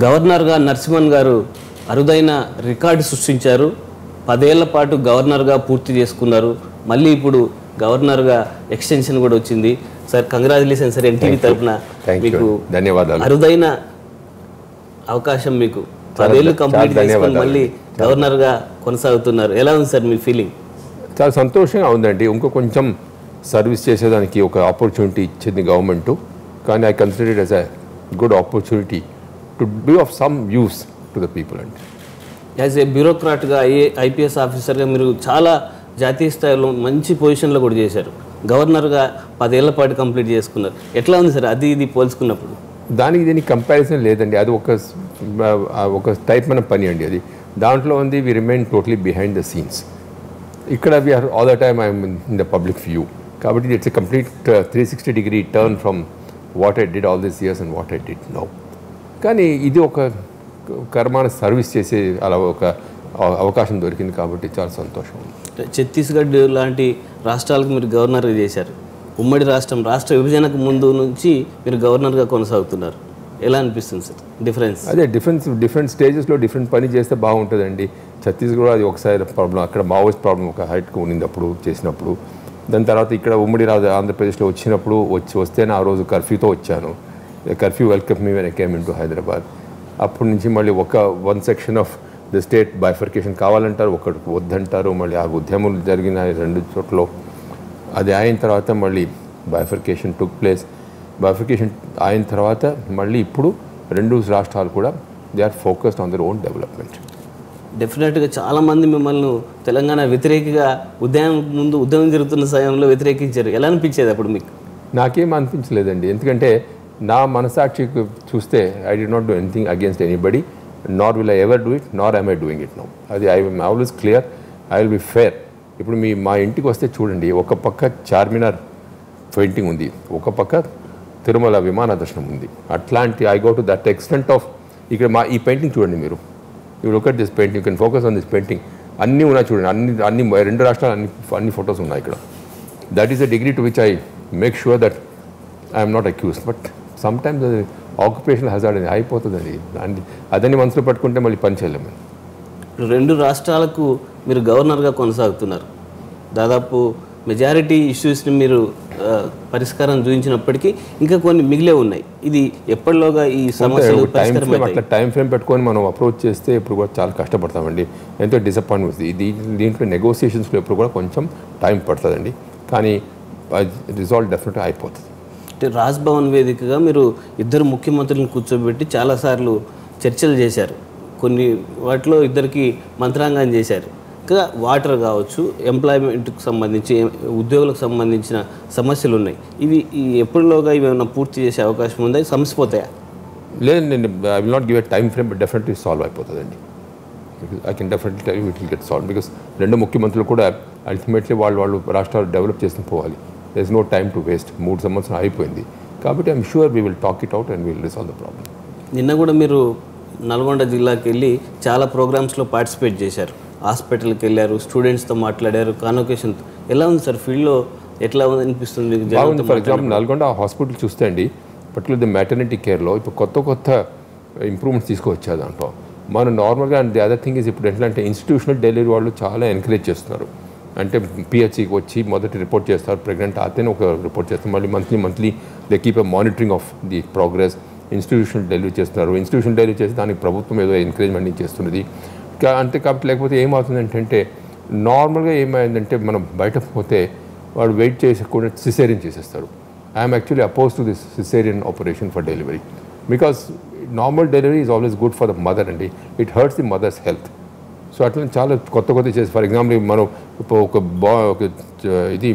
గవర్నర్గా నరసింహన్ గారు అరుదైన రికార్డు సృష్టించారు. 10 ఏళ్ల పాటు గవర్నర్గా పూర్తి చేసుకున్నారు. మళ్ళీ ఇప్పుడు గవర్నర్గా ఎక్స్టెన్షన్ కూడా వచ్చింది. Sir congratulation sir. ఎన్టీవీ తరఫున మీకు ధన్యవాదాలు. అరుదైన అవకాశం. మీకు 10 ఏళ్ళు కంప్లీట్ చేసుకుని మళ్ళీ గవర్నర్గా కొనసాగుతున్నారు. ఎలా ఉంది సార్ మీ ఫీలింగ్? చాలా సంతోషంగా ఉందండి. ఇంకో కొంచెం సర్వీస్ చేసేదానికి ఒక ఆపర్చునిటీ ఇచ్చింది గవర్నమెంట్. కానీ I consider it as a good opportunity to be of some use to the people అండి. యాజ్ ఏ బ్యూరోక్రాట్గా ఐపీఎస్ ఆఫీసర్గా మీరు చాలా జాతీయ స్థాయిలో మంచి పొజిషన్లో కూడా చేశారు. గవర్నర్గా 10 ఏళ్ల పాటు కంప్లీట్ చేసుకున్నారు. ఎట్లా ఉంది సార్ అది ఇది పోల్చుకున్నప్పుడు? దానికి దీనికి కంపారిజన్ లేదండి. అది ఒక టైప్ మన పని అండి. అది దాంట్లో ఉంది we remain totally behind the scenes. ఇక్కడ we're all the time I'm in the public view. కాబట్టి it's a complete 360-degree turn from what I did all these years and what I did now. కానీ ఇది ఒక కర్మాన service చేసే అలా ఒక అవకాశం దొరికింది కాబట్టి చాలా సంతోషం. ఛత్తీస్గఢ్ లాంటి రాష్ట్రాలకు మీరు గవర్నర్గా చేశారు. ఉమ్మడి రాష్ట్రం రాష్ట్ర విభజనకు ముందు నుంచి మీరు గవర్నర్గా కొనసాగుతున్నారు. ఎలా అనిపిస్తుంది సార్ డిఫరెన్స్? అదే డిఫరెంట్ స్టేజెస్లో డిఫరెంట్ పని చేస్తే బాగుంటుందండి. ఛత్తీస్గఢ్ అది ఒకసారి ప్రాబ్లం, అక్కడ మావోయిస్ట్ ప్రాబ్లం ఒక హైట్కి ఉండింది అప్పుడు చేసినప్పుడు. దాని తర్వాత ఇక్కడ ఉమ్మడి ఆంధ్రప్రదేశ్లో వచ్చినప్పుడు వస్తే ఆ రోజు కర్ఫ్యూతో వచ్చాను. Curfew welcome me when I came in to Hyderabad. అప్పటి నుంచి మళ్ళీ one section of the state bifurcation కావాలంటారు, ఒకటి వద్దంటారు. మళ్ళీ ఆ ఉద్యమాలు జరిగిన 2 చోట్ల అది అయిన తర్వాత మళ్ళీ బైఫర్కేషన్ టుక్ ప్లేస్. బైఫర్కేషన్ అయిన తర్వాత మళ్ళీ ఇప్పుడు 2 రాష్ట్రాలు కూడా they are focused on their own development. డెఫినెట్గా చాలామంది మిమ్మల్ని తెలంగాణ వ్యతిరేకిగా ఉద్యమం జరుగుతున్న సమయంలో వ్యతిరేకించారు. ఎలా అనిపించేది అప్పుడు మీకు? నాకేం అనిపించలేదండి. ఎందుకంటే నా మనసాక్షికి చూస్తే I did not do anything against anybody, nor will I ever do it, nor am I doing it now. అది I always clear, I will be fair. ఇప్పుడు మా ఇంటికి వస్తే చూడండి, ఒక పక్క చార్మినార్ పెయింటింగ్ ఉంది, ఒక పక్క తిరుమల విమాన దర్శనం ఉంది. అట్లాంటి I go to that extent of ఇక్కడ ఈ పెయింటింగ్ చూడండి మీరు. You look at this painting, you can focus on this painting. అన్నీ ఉన్నాయి చూడండి, అన్ని 2 రాష్ట్రాలు అన్ని ఫొటోస్ ఉన్నాయి ఇక్కడ. That is the degree to which I make sure that I'm not accused. But sometimes అది ఆక్యుపేషనల్ హజార్డ్ అని అయిపోతుంది. అది అదని మనసులో పట్టుకుంటే మళ్ళీ పని చేయలేము. 2 రాష్ట్రాలకు మీరు గవర్నర్గా కొనసాగుతున్నారు. దాదాపు మెజారిటీ ఇష్యూస్ని మీరు పరిష్కారం చూపించినప్పటికీ ఇంకా కొన్ని మిగిలే ఉన్నాయి. ఇది ఎప్పటిలోగా ఈ సమస్యలు అట్లా టైం ఫ్రేమ్ పెట్టుకొని మనం అప్రోచ్ చేస్తే ఇప్పుడు కూడా చాలా కష్టపడతామండి. ఎంతో డిసప్పాయింట్ వస్తుంది. దీంట్లో నెగోసియేషన్స్లో ఎప్పుడు కూడా కొంచెం టైం పడుతుందండి. కానీ రిజాల్వ్ డెఫినెట్గా అయిపోతుంది. అంటే రాజ్భవన్ వేదికగా మీరు 2 ముఖ్యమంత్రులను కూర్చోబెట్టి చాలాసార్లు చర్చలు చేశారు. కొన్ని వాటిలో 2కి మంత్రాంగం చేశారు. ఇంకా వాటర్ కావచ్చు, ఎంప్లాయ్మెంట్కి సంబంధించి ఉద్యోగులకు సంబంధించిన సమస్యలు ఉన్నాయి. ఇవి ఎప్పటిలోగా ఇవి ఏమైనా పూర్తి చేసే అవకాశం ఉందా? సమసిపోతాయా? లేదు, నేను I will not give a time frame, but definitely solve అయిపోతుందండి. I can definitely tell you it will get solve. Because 2 ముఖ్యమంత్రులు కూడా అల్టిమేట్లీ వాళ్ళు రాష్ట్రాలు డెవలప్ చేసుకుని పోవాలి. There is no time to waste. 3 సంవత్సరాలు అయిపోయింది కాబట్టి I'm sure we will talk it out and will resolve the problem. నిన్న కూడా మీరు నల్గొండ జిల్లాకి వెళ్ళి చాలా ప్రోగ్రామ్స్లో పార్టిసిపేట్ చేశారు. హాస్పిటల్కి వెళ్ళారు, స్టూడెంట్స్తో మాట్లాడారు, కాన్వకేషన్తో. ఎలా ఉంది సార్ ఫీల్డ్లో? ఎట్లా అనిపిస్తుంది? బాగుంది. ఫర్ ఎగ్జాంపుల్ నల్గొండ హాస్పిటల్ చూస్తే అండి, పర్టికులర్ ది మ్యాటర్నిటీ కేర్లో ఇప్పుడు కొత్త ఇంప్రూవ్మెంట్స్ తీసుకువచ్చారు దాంట్లో. మనం నార్మల్గా and the other thing is ఇప్పుడు ఎట్లా అంటే ఇన్స్టిట్యూషనల్ డెలివరీ వాళ్ళు చాలా ఎంకరేజ్ చేస్తున్నారు. అంటే పిహెచ్సికి వచ్చి మొదటి రిపోర్ట్ చేస్తారు, ప్రెగ్నెంట్ అతనే ఒక రిపోర్ట్ చేస్తారు. మళ్ళీ monthly they keep a monitoring of the progress. Institutional delivery చేస్తున్నారు. ఇన్స్టిట్యూషనల్ డెలివరీ చేసి దానికి ప్రభుత్వం ఏదో ఎంకరేజ్మెంట్ చేస్తున్నది. అంతే కాబట్టి లేకపోతే ఏమవుతుందంటే నార్మల్గా ఏమైందంటే మనం బయట పోతే వాడు వెయిట్ చేయకుండా సిసేరియన్ చేసేస్తారు. I'm actually oppose to this caesarean operation for delivery because normal delivery is always good for the mother అండి. It hurts the mother's health. So అట్లా చాలా కొత్త చేసి ఫర్ ఎగ్జాంపుల్ మనం ఇప్పుడు ఒక ఇది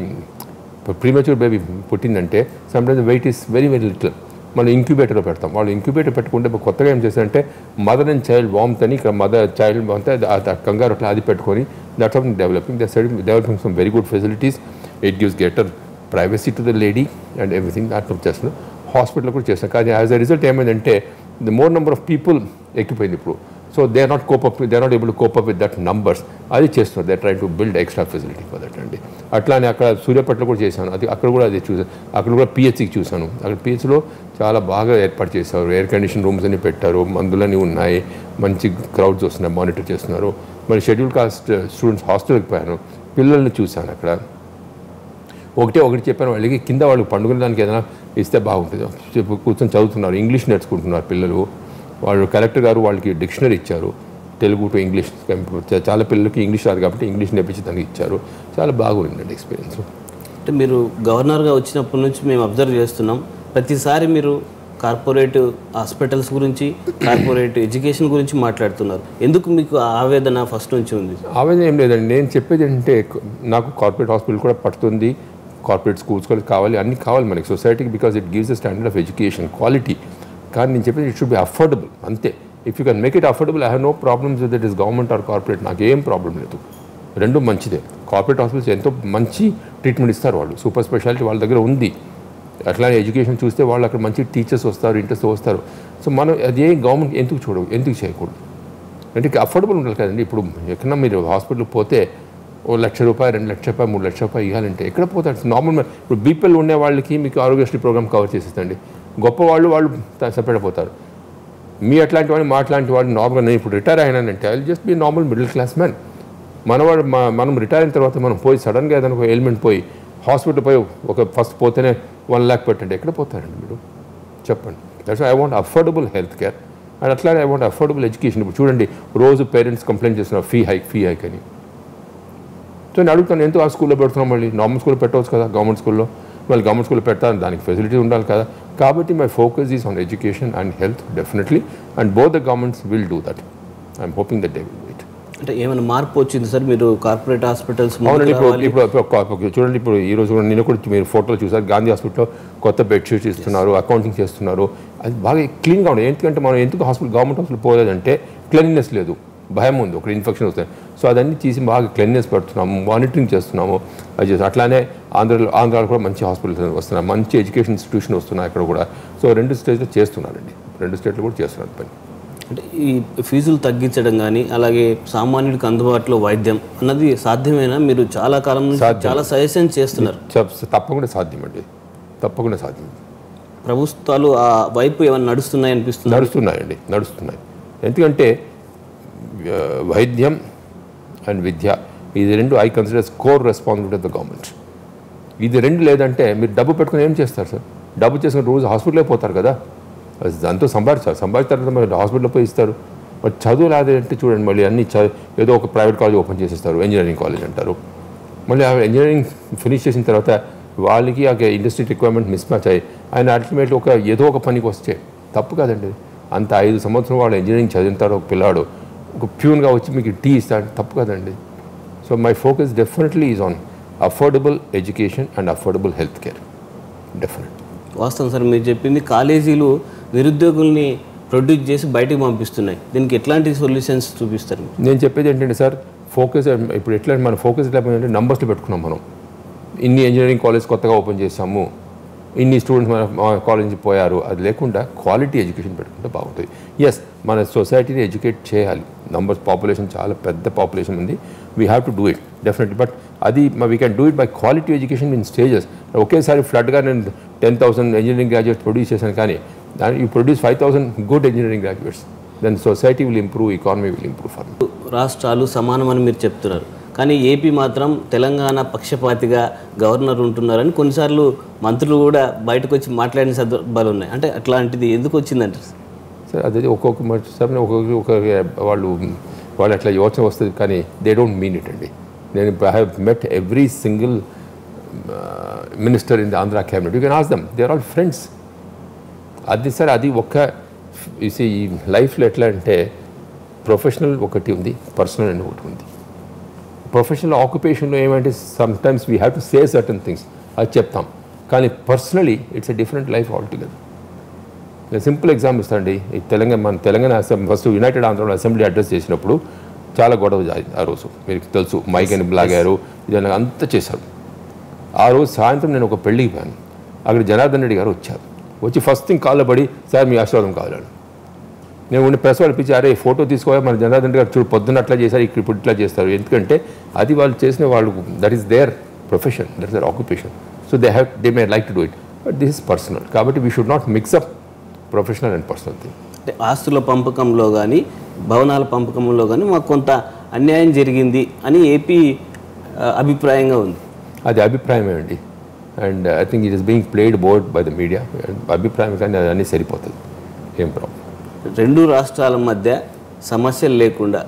ప్రీమెచ్యూర్ బేబీ పుట్టిందంటే sometimes weight is very little. మనం ఇంక్యుబేటర్లో పెడతాం. వాళ్ళు ఇంక్యుబేటర్ పెట్టుకుంటే కొత్తగా ఏం చేస్తారంటే మదర్ అండ్ చైల్డ్ వామ్త్ అని ఇక్కడ మదర్ చైల్డ్ వామ్త్ కంగారు అట్లా అది పెట్టుకొని that's of developing some very good facilities. It gives greater privacy to the lady and everything. దాంట్లో చేస్తున్నాం. హాస్పిటల్లో కూడా చేస్తాం. కానీ యాజ్ అ రిజల్ట్ ఏమైందంటే the more number of people ఎక్కిపోయింది ఇప్పుడు. So they are not able to cope up with that numbers. అది చేస్తున్నారు. They try to build extra facility for that అండి. అట్లానే అక్కడ సూర్యాపేటలో కూడా చేశాను. అక్కడ కూడా అదే చూసాను. అక్కడ కూడా పిహెచ్సికి చూశాను. అక్కడ పిహెచ్లో చాలా బాగా ఏర్పాటు చేశారు. ఎయిర్ కండిషన్ రూమ్స్ అని పెట్టారు, మందులని ఉన్నాయి, మంచి క్రౌడ్స్ వస్తున్నాయి, మానిటర్ చేస్తున్నారు. మరి షెడ్యూల్ కాస్ట్ స్టూడెంట్స్ హాస్టల్కి పోయాను, పిల్లల్ని చూశాను. అక్కడ ఒకటి చెప్పాను వాళ్ళకి, కింద వాళ్ళు పండుగ దానికి ఏదైనా ఇస్తే బాగుంటుంది. కూర్చొని చదువుతున్నారు, ఇంగ్లీష్ నేర్చుకుంటున్నారు పిల్లలు. వాళ్ళు కలెక్టర్ గారు వాళ్ళకి డిక్షనరీ ఇచ్చారు, తెలుగు టు ఇంగ్లీష్. చాలా పిల్లలకి ఇంగ్లీష్ రాదు కాబట్టి ఇంగ్లీష్ నేర్పించి దానికి ఇచ్చారు. చాలా బాగుందండి ఎక్స్పీరియన్స్. అంటే మీరు గవర్నర్గా వచ్చినప్పటి నుంచి మేము అబ్జర్వ్ చేస్తున్నాం, ప్రతిసారి మీరు కార్పొరేట్ హాస్పిటల్స్ గురించి, కార్పొరేట్ ఎడ్యుకేషన్ గురించి మాట్లాడుతున్నారు. ఎందుకు మీకు ఆవేదన ఫస్ట్ నుంచి ఉంది? ఆవేదన ఏం లేదండి. నేను చెప్పేది ఏంటంటే, నాకు కార్పొరేట్ హాస్పిటల్ కూడా పడుతుంది, కార్పొరేట్ స్కూల్స్ కూడా కావాలి, అన్నీ కావాలి మనకి సొసైటీకి, because it gives the standard of education quality. కానీ నేను చెప్పేది ఇట్ షుడ్ బి అఫోర్డబుల్ అంతే. If you can make it affordable, I have no problems with it is government or corporate. నాకు ఏం ప్రాబ్లం లేదు, రెండు మంచిదే. కార్పొరేట్ హాస్పిటల్స్ ఎంతో మంచి ట్రీట్మెంట్ ఇస్తారు, వాళ్ళు సూపర్ స్పెషాలిటీ వాళ్ళ దగ్గర ఉంది. అట్లానే ఎడ్యుకేషన్ చూస్తే వాళ్ళు అక్కడ మంచి టీచర్స్ వస్తారు, ఇంట్రెస్ట్ వస్తారు. సో మనం అదే గవర్నమెంట్ ఎందుకు చేయకూడదు అంటే అఫోర్డబుల్ ఉండాలి కదండి. ఇప్పుడు ఎక్కడన్నా మీరు హాస్పిటల్కి పోతే ₹1,00,000, ₹2,00,000, ₹3,00,000 ఇవ్వాలంటే ఎక్కడ పోతారు? నార్మల్ ఇప్పుడు బీపీఎల్ ఉండే వాళ్ళకి మీకు ఆరోగ్యశ్రీ ప్రోగ్రామ్ కవర్ చేసేస్తండి. గొప్ప వాళ్ళు సపరేట్ పోతారు. మీ అట్లాంటి వాడిని, మా అట్లాంటి వాడిని నార్మల్గా నేను ఇప్పుడు రిటైర్ అయినానంటే I will just be normal middle class man. మనం రిటైర్ అయిన తర్వాత మనం పోయి సడన్గా ఏదైనా ఒక ఎలిమెంట్ పోయి హాస్పిటల్ పోయి ఒక ఫస్ట్ పోతేనే 1 lakh పెట్టండి, ఎక్కడ పోతారండి మీరు చెప్పండి? That's I want affordable health care and అట్లానే ఐ వాంట్ అఫోర్డబుల్ ఎడ్యుకేషన్. ఇప్పుడు చూడండి, రోజు పేరెంట్స్ కంప్లైంట్ చేస్తున్నారు ఫీ హైక్ అని. సో నేను అడుగుతాను, ఎందుకు ఆ స్కూల్లో పెడుతున్నాం? మళ్ళీ నార్మల్ స్కూల్లో పెట్టవచ్చు కదా, గవర్నమెంట్ స్కూల్లో. మళ్ళీ గవర్నమెంట్ స్కూల్లో పెట్టాలి, దానికి ఫెసిలిటీ ఉండాలి కదా. కాబట్టి my focus is on education and health definitely, and both the governments will do that. I'm hoping that they will do it. అంటే ఏమైనా మార్పు వచ్చింది సార్ మీరు కార్పొరేట్ హాస్పిటల్స్? అవునండి. ఇప్పుడు చూడండి, ఇప్పుడు ఈ రోజు కూడా నేను కూడా మీరు ఫోటోలు చూసారు, గాంధీ హాస్పిటల్లో కొత్త బెడ్షీట్స్ ఇస్తున్నారు, అకౌంటింగ్ చేస్తున్నారు. అది బాగా క్లీన్గా ఉండదు. ఎందుకంటే మనం ఎందుకు గవర్నమెంట్ హాస్పిటల్ పోలేదంటే క్లీన్లెస్ లేదు, భయం ఉంది, ఒక ఇన్ఫెక్షన్ వస్తాయి. సో అదన్నీ తీసి బాగా క్లీన్లెస్ పెడుతున్నాము, మానిటరింగ్ చేస్తున్నాము. అది చేస్తాం. అట్లానే ఆంధ్రాలో కూడా మంచి హాస్పిటల్స్ వస్తున్నాయి, మంచి ఎడ్యుకేషన్ ఇన్స్టిట్యూషన్ వస్తున్నాయి అక్కడ కూడా. సో 2 స్టేట్లో చేస్తున్నారండి, 2 స్టేట్లు కూడా చేస్తున్నారు పని. అంటే ఈ ఫీజులు తగ్గించడం కానీ, అలాగే సామాన్యుడికి అందుబాటులో వైద్యం అన్నది సాధ్యమేనా? మీరు చాలా కాలం నుంచి చాలా సజెషన్ చేస్తున్నారు. తప్పకుండా సాధ్యం అండి, తప్పకుండా సాధ్యం. ప్రభుత్వాలు ఆ వైపు ఏమైనా నడుస్తున్నాయి అనిపిస్తుంది? నడుస్తున్నాయి. ఎందుకంటే వైద్యం అండ్ విద్య, ఇది 2 I considers core responsibility of the government. ఇది 2 లేదంటే మీరు డబ్బు పెట్టుకుని ఏం చేస్తారు సార్? డబ్బు చేసుకుని రోజు హాస్పిటల్కి పోతారు కదా, దాంతో సంపాదించిన తర్వాత మరి హాస్పిటల్లో పోయి ఇస్తారు. మరి చదువు లేదంటే చూడండి, మళ్ళీ అన్ని ఏదో ఒక ప్రైవేట్ కాలేజ్ ఓపెన్ చేసేస్తారు, ఇంజనీరింగ్ కాలేజ్ అంటారు. మళ్ళీ ఆ ఇంజనీరింగ్ ఫినిష్ చేసిన తర్వాత వాళ్ళకి ఆ ఇండస్ట్రీ రిక్వైర్మెంట్ మిస్ మ్యాచ్ అయ్యి ఆయన అల్టిమేట్లీ ఏదో ఒక పనికి వస్తే తప్పు కాదండి. అంత 5 సంవత్సరం వాళ్ళు ఇంజనీరింగ్ చదువుతారు, ఒక పిల్లాడు ఒక ప్యూన్గా వచ్చి మీకు టీ ఇస్తాడు, తప్పు కదండి. So my focus definitely is on affordable education and affordable health care. Definite వాస్తవం సార్ మీరు చెప్పింది. కాలేజీలు నిరుద్యోగుల్ని ప్రొడ్యూస్ చేసి బయటకు పంపిస్తున్నాయి. దీనికి ఎట్లాంటి సొల్యూషన్స్ చూపిస్తారు? నేను చెప్పేది ఏంటంటే సార్, ఫోకస్ ఇప్పుడు ఎట్లా మన ఫోకస్ ఎట్లా అంటే నెంబర్స్లో పెట్టుకున్నాం. మనం ఇన్ని ఇంజనీరింగ్ కాలేజ్ కొత్తగా ఓపెన్ చేసాము, ఇన్ని స్టూడెంట్స్ మన కాలేజ్ నుంచి పోయారు, అది లేకుండా క్వాలిటీ ఎడ్యుకేషన్ పెట్టుకుంటే బాగుంటుంది. ఎస్, మన సొసైటీని ఎడ్యుకేట్ చేయాలి. నంబర్స్ పాపులేషన్ చాలా పెద్ద పాపులేషన్ ఉంది, we have to do it definitely. But అది we can do it by quality education in stages. ఒకేసారి ఫ్లడ్గా నేను 10,000 ఇంజనీరింగ్ గ్రాడ్యుయేట్స్ ప్రొడ్యూస్ చేశాను, కానీ you produce 5,000 good engineering graduates, then society will improve, economy will improve. For రాష్ట్రాలు సమానమని మీరు చెప్తున్నారు, కానీ ఏపీ మాత్రం తెలంగాణ పక్షపాతిగా గవర్నర్ ఉంటున్నారని కొన్నిసార్లు మంత్రులు కూడా బయటకు వచ్చి మాట్లాడిన సందర్భాలు ఉన్నాయి. అంటే అట్లాంటిది ఎందుకు వచ్చిందంటే సార్, అదే ఒక్కొక్క వాళ్ళు అట్లా యోచన వస్తుంది, కానీ దే డోంట్ మీన్ ఇట్ అండి. నేను I have met every single minister in the Andhra cabinet, you can ask them, they are all friends. అది సార్, అది ఈ లైఫ్లో ఎట్లా అంటే ప్రొఫెషనల్ ఒకటి ఉంది, పర్సనల్ అని ఒకటి ఉంది. ప్రొఫెషనల్ ఆక్యుపేషన్లో ఏమంటే sometimes we have to say certain things, అది చెప్తాం. కానీ personally it's a different life altogether. Simple example ఇస్తాండి. మన తెలంగాణ ఫస్ట్ యునైటెడ్ ఆంధ్రలో అసెంబ్లీ అడ్రస్ చేసినప్పుడు చాలా గొడవ ఆ రోజు, మీకు తెలుసు, మైక్ అని లాగారు, ఇదన్నా అంతా చేశారు. ఆ రోజు సాయంత్రం నేను ఒక పెళ్ళికి పోయాను. అక్కడ జనార్దన్ రెడ్డి గారు వచ్చారు. వచ్చి ఫస్ట్ థింగ్ కాల్లో పడి, సార్ మీ ఆశీర్వాదం కావాలని. నేను ఉండి ప్రెస్ వాళ్ళు పిలిచి అరే ఫోటో తీసుకోవాలి మన జనార్దన్ గారు చూడు పొద్దున్న అట్లా చేశారు ఇప్పుడు ఇట్లా చేస్తారు. ఎందుకంటే అది వాళ్ళు చేసిన వాళ్ళు that is their profession, that is their occupation. So they may like to do it, but this is personal. కాబట్టి we should not mix up professional and personal thing. అంటే ఆస్తుల పంపకంలో కానీ భవనాల పంపకంలో కానీ మాకు కొంత అన్యాయం జరిగింది అని ఏపీ అభిప్రాయంగా ఉంది. అది అభిప్రాయమే అండి. And I think it is being played board by the media. అభిప్రాయం కానీ అది అన్నీ సరిపోతుంది, ఏం ప్రాబ్లం. రెండు రాష్ట్రాల మధ్య సమస్యలు లేకుండా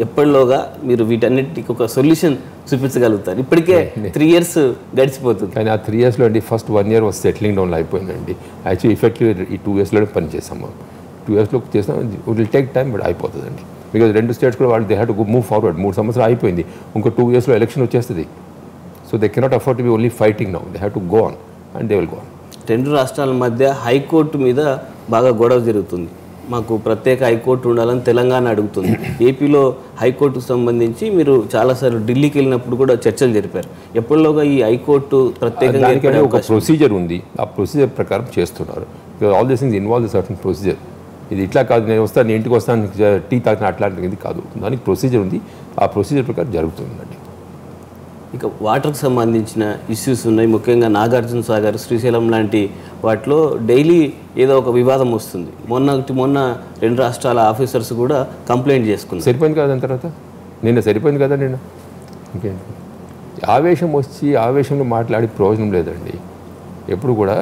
ఎప్పటిలోగా మీరు వీటన్నిటికి ఒక సొల్యూషన్ చూపించగలుగుతారు? ఇప్పటికే 3 years గడిచిపోతుంది. కానీ ఆ 3 yearsలో అండి ఫస్ట్ 1 year was సెటిలింగ్ డౌన్లో అయిపోయిందండి. యాక్చువల్లీ ఎఫెక్టివ్ ఈ 2 yearsలోనే పని చేసాము. 2 yearsలో చేసాం. It will take time, but అయిపోతుందండి. బికాజ్ 2 states కూడా వాళ్ళు they have to move forward. 3 సంవత్సరాలు అయిపోయింది, ఇంకో 2 yearsలో ఎలక్షన్ వచ్చేస్తుంది. So they cannot afford to be only fighting now. They have to go on and they will go on. రెండు రాష్ట్రాల మధ్య హైకోర్టు మీద బాగా గొడవ జరుగుతుంది. మాకు ప్రత్యేక హైకోర్టు ఉండాలని తెలంగాణ అడుగుతుంది. ఏపీలో హైకోర్టుకు సంబంధించి మీరు చాలాసార్లు ఢిల్లీకి వెళ్ళినప్పుడు కూడా చర్చలు జరిపారు. ఎప్పటిలోగా ఈ హైకోర్టు ప్రత్యేకంగా ఒక ప్రొసీజర్ ఉంది, ఆ ప్రొసీజర్ ప్రకారం చేస్తున్నారు. All these things involve certain procedure. ఇది ఇట్లా కాదు, నేను వస్తాను ఇంటికి వస్తాను టీ తాగిన అట్లాంటిది కాదు. దానికి ప్రొసీజర్ ఉంది, ఆ ప్రొసీజర్ ప్రకారం జరుగుతుందండి. ఇక వాటర్కి సంబంధించిన ఇష్యూస్ ఉన్నాయి. ముఖ్యంగా నాగార్జున సాగర్, శ్రీశైలం లాంటి వాటిలో డైలీ ఏదో ఒక వివాదం వస్తుంది. మొన్న 2 రాష్ట్రాల ఆఫీసర్స్ కూడా కంప్లైంట్ చేసుకున్నారు. సరిపోయింది కదా దాని తర్వాత, నిన్న సరిపోయింది కదా నిన్న. ఇంకేంటి ఆవేశం వచ్చి ఆవేశంలో మాట్లాడి ప్రయోజనం లేదండి. ఎప్పుడు కూడా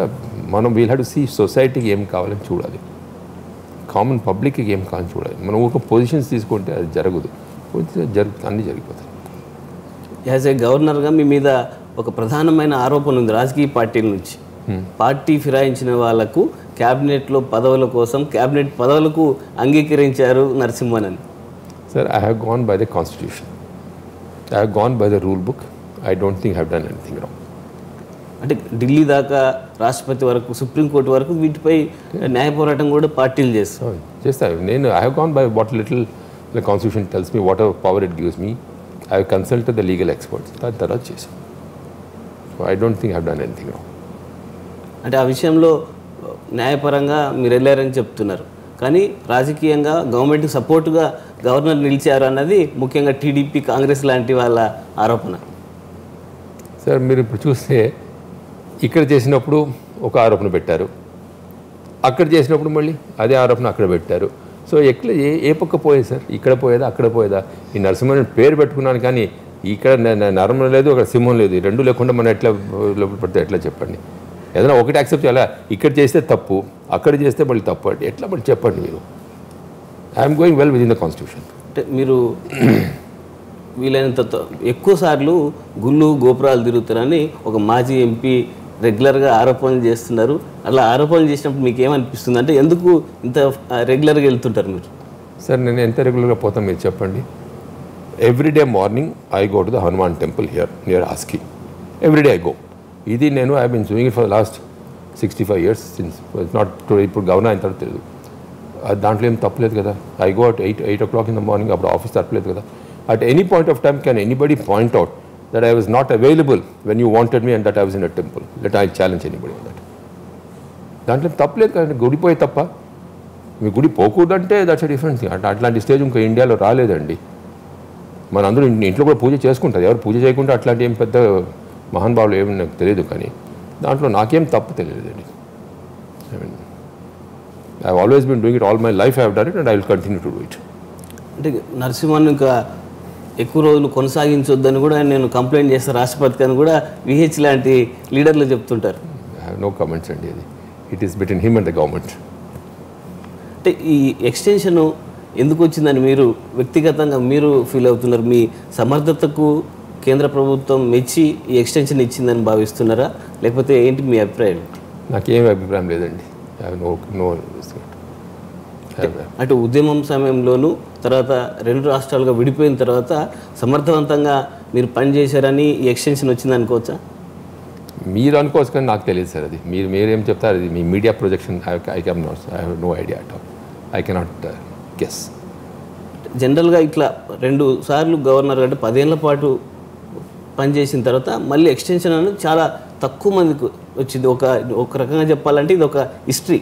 మనం వీల్ హ్యావ్ టు సీ సొసైటీకి ఏం కావాలని చూడాలి, కామన్ పబ్లిక్కి ఏం కావాలని చూడాలి. మనం ఒక పొజిషన్స్ తీసుకుంటే అది జరగదు, అన్నీ జరిగిపోతాయి. యాజ్ ఏ గవర్నర్గా మీ మీద ఒక ప్రధానమైన ఆరోపణ ఉంది రాజకీయ పార్టీల నుంచి. పార్టీ ఫిరాయించిన వాళ్లకు క్యాబినెట్లో పదవుల కోసం క్యాబినెట్ పదవులకు అంగీకరించారు నరసింహన్ అని. Sir, I have gone by the constitution, I have gone by the rule book. I don't think have done anything wrong. అంటే ఢిల్లీ దాకా, రాష్ట్రపతి వరకు, సుప్రీంకోర్టు వరకు వీటిపై న్యాయ పోరాటం కూడా పార్టీలు చేస్తాను. నేను I have gone by what little the constitution tells me, what ever power it gives me. I have consulted the legal experts. దాని తర్వాత చేశాను. So I don't think have done anything wrong. అంటే ఆ విషయంలో న్యాయపరంగా మీరు వెళ్ళారని చెప్తున్నారు, కానీ రాజకీయంగా గవర్నమెంట్కి సపోర్టుగా గవర్నర్ నిలిచారు అన్నది ముఖ్యంగా టీడీపీ, కాంగ్రెస్ లాంటి వాళ్ళ ఆరోపణ. సార్, మీరు ఇప్పుడు చూస్తే ఇక్కడ చేసినప్పుడు ఒక ఆరోపణ పెట్టారు, అక్కడ చేసినప్పుడు మళ్ళీ అదే ఆరోపణ అక్కడ పెట్టారు. సో ఎట్లా ఏ పక్క పోయేది సార్? ఇక్కడ పోయేదా అక్కడ పోయేదా? ఈ నరసింహన్ పేరు పెట్టుకున్నాను, కానీ ఇక్కడ నరమ లేదు, అక్కడ సింహం లేదు. ఈ రెండు లేకుండా మనం ఎట్లా లోపల పడితే ఎట్లా చెప్పండి? ఏదైనా ఒకటి యాక్సెప్ట్ చేయాలా? ఇక్కడ చేస్తే తప్పు, అక్కడ చేస్తే మళ్ళీ తప్పు అంటే ఎట్లా మళ్ళీ చెప్పండి మీరు? I'm going well with in the constitution. అంటే మీరు వీలైనంత ఎక్కువ సార్లు గుళ్ళు గోపురాలు తిరుగుతారని ఒక మాజీ ఎంపీ రెగ్యులర్గా ఆరోపణలు చేస్తున్నారు. అలా ఆరోపణలు చేసినప్పుడు మీకు ఏమనిపిస్తుంది? అంటే ఎందుకు ఇంత రెగ్యులర్గా వెళ్తుంటారు మీరు? సార్, నేను ఎంత రెగ్యులర్గా పోతాను మీరు చెప్పండి. Everyday morning I go to the Hanuman temple here near ASCI. Everyday I go. ఇది నేను I been doing it for last 65 years since. నాట్ ఇప్పుడు గవర్నర్ అయిన తర్వాత తెలియదు. దాంట్లో ఏం తప్పలేదు కదా. I go at 8 o'clock in the morning. అప్పుడు ఆఫీస్ తప్పలేదు కదా. At any point of time can anybody point out that I was not available when you wanted me and that I was in a temple. Let I challenge anybody on that. దాంట్లో తప్పలేదు కదండి. గుడి పోయి తప్ప, మీ గుడి పోకూడదంటే that's a different thing. అట్లాంటి stage ఇంకా ఇండియాలో రాలేదండి. మనందరూ ఇంట్లో కూడా పూజ చేసుకుంటారు. ఎవరు పూజ చేయకుండా అట్లాంటి ఏం పెద్ద మహానుభావులు ఏమి నాకు తెలియదు, కానీ దాంట్లో నాకేం తప్పు తెలియదండి. I mean I have always been doing it all my life. I have done it and I will continue to do it. అంటే నరసింహన్ ఇంకా ఎక్కువ రోజులు కొనసాగించొద్దని కూడా నేను కంప్లైంట్ చేస్తాను రాష్ట్రపతికి అని కూడా విహెచ్ లాంటి లీడర్లు చెప్తుంటారు. ఐ హ్యావ్ నో కమెంట్స్ అండి. అది it is between him and the government. అంటే ఈ ఎక్స్టెన్షన్ ఎందుకు వచ్చిందని మీరు వ్యక్తిగతంగా మీరు ఫీల్ అవుతున్నారు? మీ సమర్థతకు కేంద్ర ప్రభుత్వం మెచ్చి ఈ ఎక్స్టెన్షన్ ఇచ్చిందని భావిస్తున్నారా, లేకపోతే ఏంటి మీ అభిప్రాయం? నాకేం అభిప్రాయం లేదండి. ఐ హ్యావ్ నో అటు ఉద్యమం సమయంలోనూ తర్వాత 2 రాష్ట్రాలుగా విడిపోయిన తర్వాత సమర్థవంతంగా మీరు పనిచేశారని ఈ ఎక్స్టెన్షన్ వచ్చింది అనుకోవచ్చా? మీరు అనుకోవచ్చు, కానీ నాకు తెలియదు సార్. అది మీరేం చెప్తారు, అది మీ media projection. I have no idea at all. I cannot guess. జనరల్గా ఇట్లా 2 సార్లు గవర్నర్ అంటే 10 ఏళ్ల పాటు పనిచేసిన తర్వాత మళ్ళీ ఎక్స్టెన్షన్ అనేది చాలా తక్కువ మందికి వచ్చింది. ఒక రకంగా చెప్పాలంటే ఇది ఒక హిస్టరీ.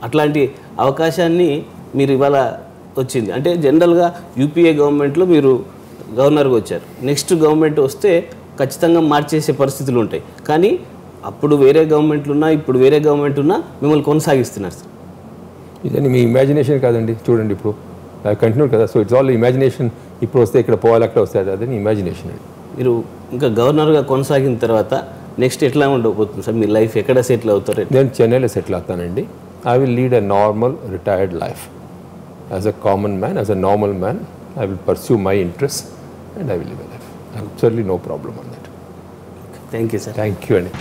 అట్లాంటి అవకాశాన్ని మీరు ఇవాళ వచ్చింది. అంటే జనరల్గా యూపీఏ గవర్నమెంట్లో మీరు గవర్నర్గా వచ్చారు, నెక్స్ట్ గవర్నమెంట్ వస్తే ఖచ్చితంగా మార్చేసే పరిస్థితులు ఉంటాయి. కానీ అప్పుడు వేరే గవర్నమెంట్లు ఉన్నా, ఇప్పుడు వేరే గవర్నమెంట్ ఉన్నా మిమ్మల్ని కొనసాగిస్తున్నారు సార్. ఇదని మీ ఇమాజినేషన్ కాదండి. చూడండి ఇప్పుడు కంటిన్యూ కదా, సో ఇట్స్ ఆల్ ఇమాజినేషన్. ఇప్పుడు వస్తే ఇక్కడ పోవాలి, అక్కడ వస్తే అదని ఇమాజినేషన్ అండి. మీరు ఇంకా గవర్నర్గా కొనసాగిన తర్వాత నెక్స్ట్ ఎట్లా ఉండబోతుంది సార్? మీ లైఫ్ ఎక్కడ సెటిల్ అవుతారు? నేను చెన్నైలో సెటిల్ అవుతానండి. I will lead a normal retired life as a common man, as a normal man. I will pursue my interest and I will live a life. Absolutely no problem on that. Thank you sir. Thank you అండి.